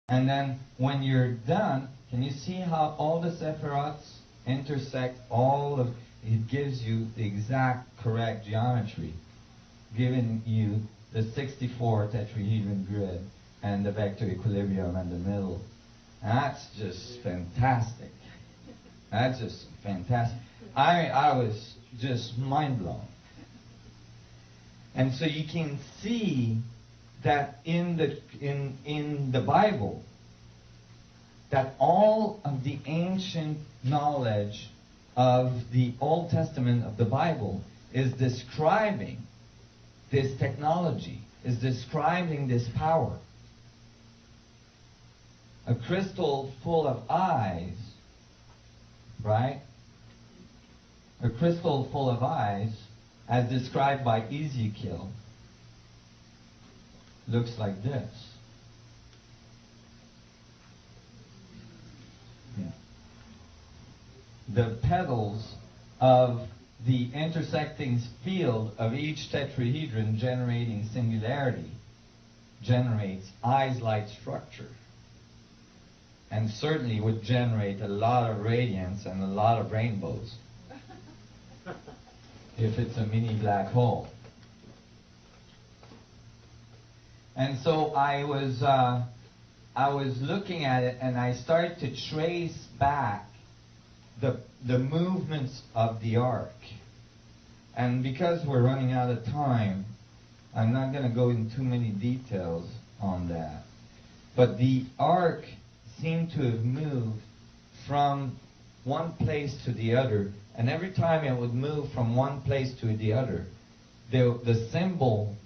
And then when you're done, can you see how all the sephirots intersect all of, it gives you the exact correct geometry, giving you the 64 tetrahedron grid and the vector equilibrium in the middle. That's just fantastic. That's just fantastic. I was just mind blown. And so you can see that in the Bible, that all of the ancient knowledge of the Old Testament of the Bible is describing this technology, is describing this power. A crystal full of eyes, right? A crystal full of eyes, as described by Ezekiel, looks like this. The petals of the intersecting field of each tetrahedron generating singularity generates eyes-like structure, and certainly would generate a lot of radiance and a lot of rainbows if it's a mini black hole. And so I was looking at it, and I started to trace back the movements of the ark. And because we're running out of time, I'm not going to go into too many details on that. But the ark seemed to have moved from one place to the other, and every time it would move from one place to the other, the symbol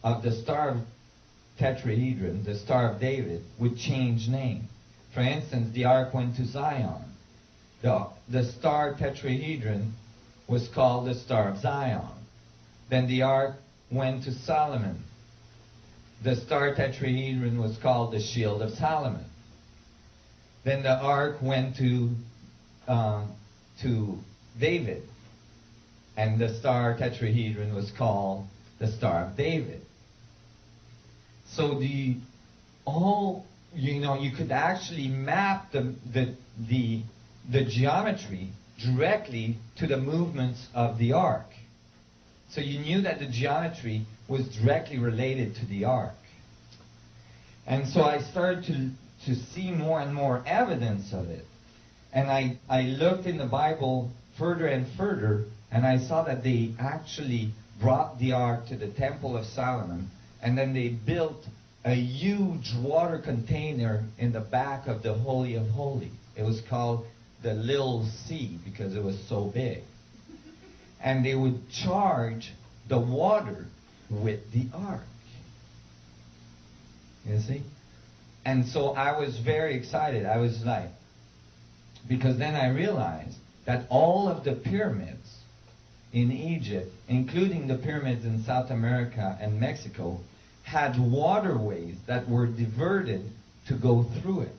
of the star tetrahedron, the Star of David, would change name. For instance, the ark went to Zion. The star tetrahedron was called the Star of Zion. Then the ark went to Solomon. The star tetrahedron was called the Shield of Solomon. Then the ark went to David, and the star tetrahedron was called the Star of David. So you could actually map the geometry directly to the movements of the ark. So you knew that the geometry was directly related to the ark. And so I started to see more and more evidence of it. And I looked in the Bible further and further, and I saw that they actually brought the ark to the Temple of Solomon, and then they built a huge water container in the back of the Holy of Holies. It was called the Little Sea because it was so big. And they would charge the water with the ark. You see? And so I was very excited. I was like, because then I realized that all of the pyramids in Egypt, including the pyramids in South America and Mexico, had waterways that were diverted to go through it.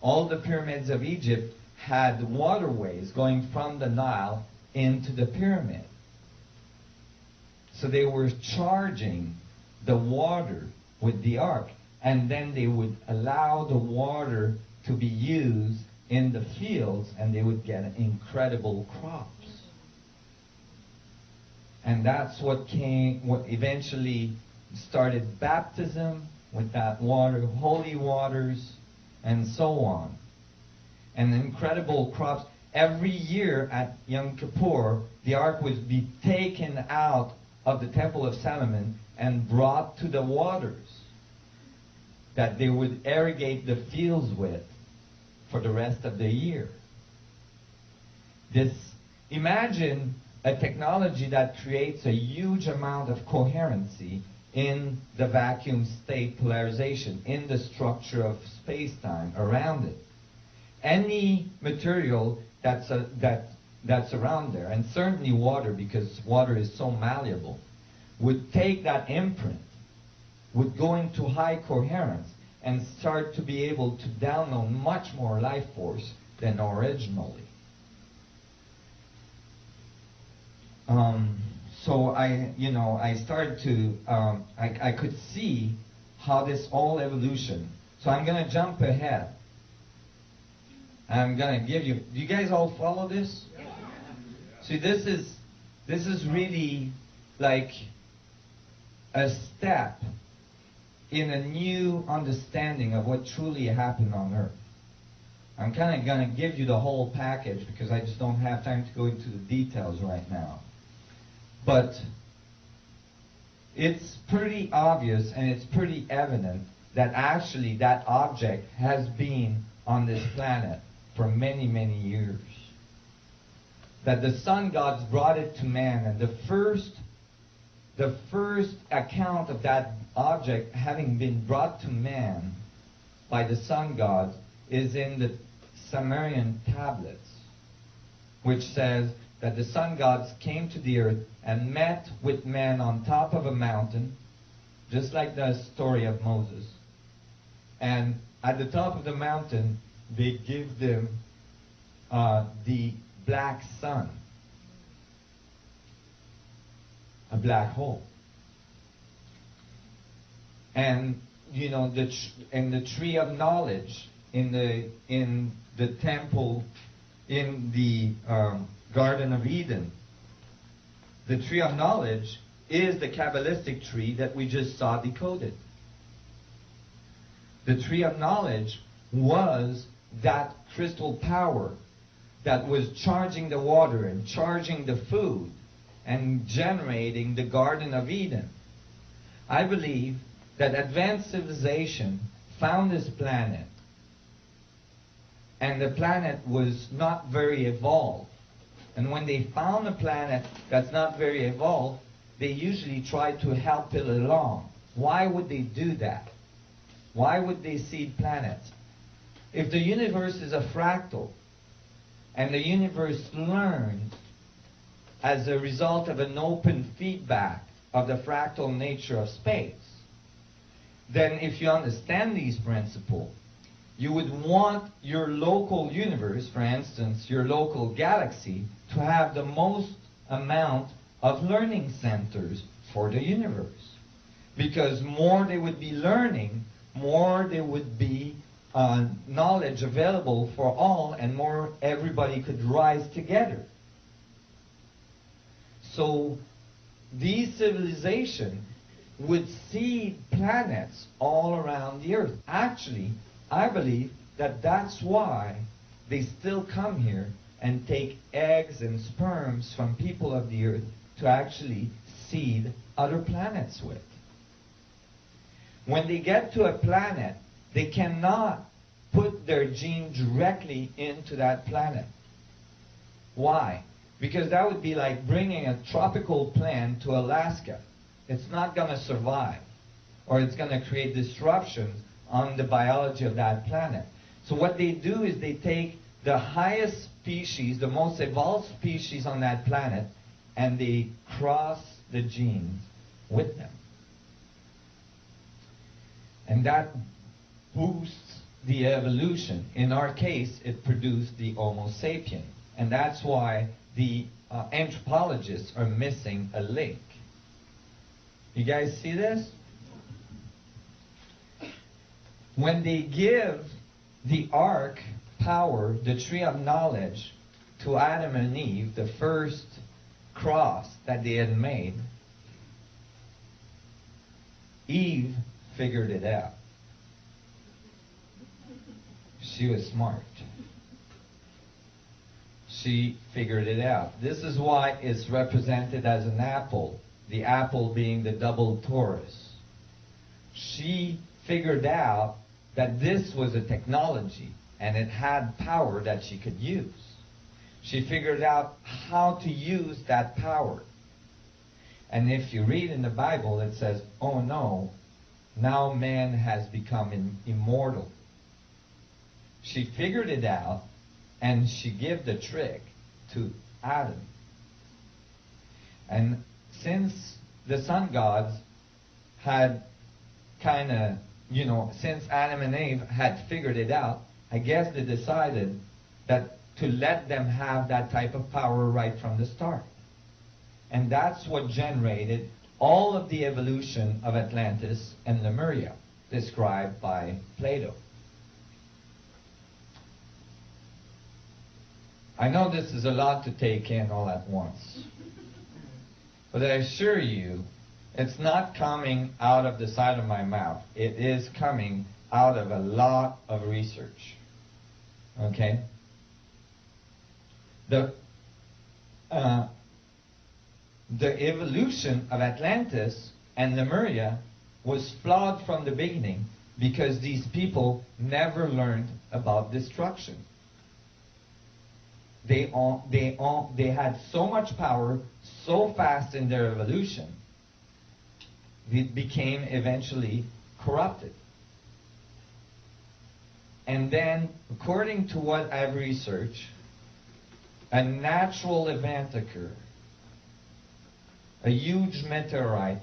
All the pyramids of Egypt had waterways going from the Nile into the pyramid. So they were charging the water with the ark, and then they would allow the water to be used in the fields, and they would get incredible crops. And that's what eventually started baptism with that water, holy waters, and so on. And incredible crops. Every year at Yom Kippur, the ark would be taken out of the Temple of Solomon and brought to the waters that they would irrigate the fields with for the rest of the year. Imagine a technology that creates a huge amount of coherency in the vacuum state polarization, in the structure of space-time around it. Any material that's around there, and certainly water, because water is so malleable, would take that imprint, would go into high coherence, and start to be able to download much more life force than originally. So I started to, I could see how this whole evolution So I'm going to jump ahead. I'm going to give you... Do you guys all follow this? Yeah. See, this is really like a step in a new understanding of what truly happened on earth. I'm kind of going to give you the whole package because I just don't have time to go into the details right now. But it's pretty obvious and it's pretty evident that actually that object has been on this planet for many, many years. That the sun gods brought it to man, and the first account of that object having been brought to man by the sun gods is in the Sumerian tablets, which says that the sun gods came to the earth and met with man on top of a mountain, just like the story of Moses. And at the top of the mountain, they give them the black sun, a black hole. And you know, the tree of knowledge in the temple, in the Garden of Eden. The tree of knowledge is the Kabbalistic tree that we just saw decoded. The tree of knowledge was that crystal power that was charging the water and charging the food and generating the Garden of Eden. I believe that advanced civilization found this planet, and the planet was not very evolved. And when they found a planet that's not very evolved, they usually try to help it along. Why would they do that? Why would they seed planets? If the universe is a fractal, and the universe learns as a result of an open feedback of the fractal nature of space, then if you understand these principles, you would want your local universe, for instance, your local galaxy, to have the most amount of learning centers for the universe. Because more they would be learning, more there would be knowledge available for all, and more everybody could rise together. So these civilizations would seed planets all around the earth. Actually, I believe that that's why they still come here and take eggs and sperms from people of the earth to actually seed other planets with. When they get to a planet, they cannot put their gene directly into that planet. Why? Because that would be like bringing a tropical plant to Alaska. It's not going to survive, or it's going to create disruptions on the biology of that planet. So what they do is they take the highest species, the most evolved species on that planet, and they cross the genes with them. And that boosts the evolution. In our case, it produced the Homo sapien. And that's why the anthropologists are missing a link. You guys see this? When they give the ark power, the tree of knowledge, to Adam and Eve, the first cross that they had made, Eve figured it out. She was smart. She figured it out. This is why it's represented as an apple, the apple being the double Taurus. She figured out that this was a technology and it had power that she could use. She figured out how to use that power. And if you read in the Bible, it says, oh no, now man has become immortal. She figured it out, and she gave the trick to Adam. And since the sun gods had kind of, since Adam and Eve had figured it out, I guess they decided that to let them have that type of power right from the start. And that's what generated all of the evolution of Atlantis and Lemuria. described by Plato. I know this is a lot to take in all at once, but I assure you, it's not coming out of the side of my mouth. It is coming out of a lot of research. Okay? The evolution of Atlantis and Lemuria was flawed from the beginning because these people never learned about destruction. They had so much power so fast in their evolution, it became eventually corrupted. And then, according to what I've researched, a natural event occurred. A huge meteorite